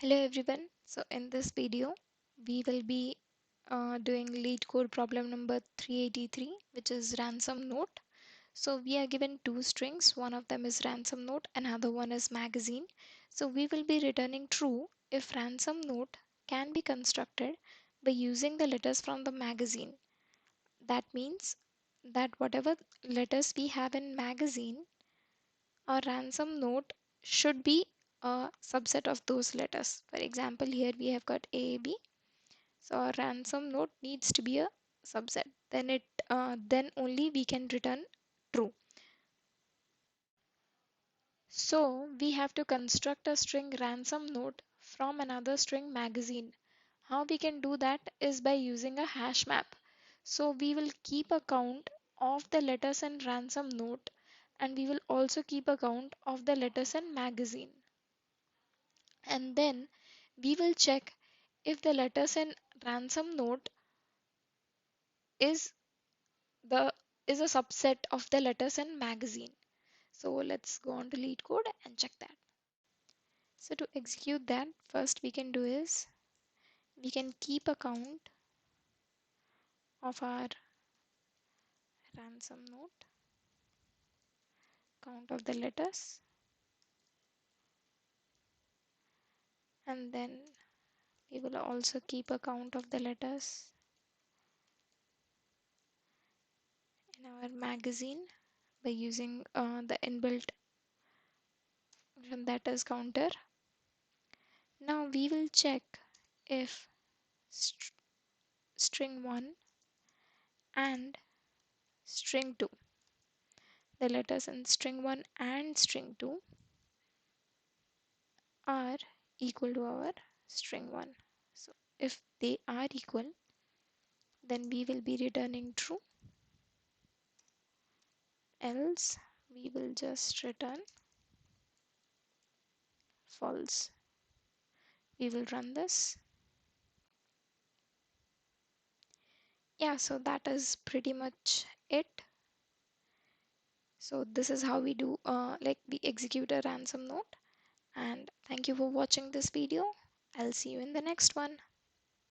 Hello everyone. So in this video, we will be doing Leetcode problem number 383, which is ransom note. So we are given two strings. One of them is ransom note, another one is magazine. So we will be returning true if ransom note can be constructed by using the letters from the magazine. That means that whatever letters we have in magazine, our ransom note should be a subset of those letters. For example, here we have got A, B. So our ransom note needs to be a subset. Then only we can return true. So we have to construct a string ransom note from another string magazine. How we can do that is by using a hash map. So we will keep a count of the letters in ransom note, and we will also keep a count of the letters in magazine. And then we will check if the letters in ransom note is the is a subset of the letters in magazine. So let's go on to Leetcode and check that. So to execute that, first we can do is we can keep a count of our ransom note, count of the letters, and then we will also keep a count of the letters in our magazine by using the inbuilt function, that is counter. Now we will check if string 1 and string 2, the letters in string 1 and string 2 are equal to our string 1. So if they are equal, then we will be returning true, else we will just return false. We will run this. Yeah, so that is pretty much it. So this is how we do we execute a ransom note. And thank you for watching this video. I'll see you in the next one.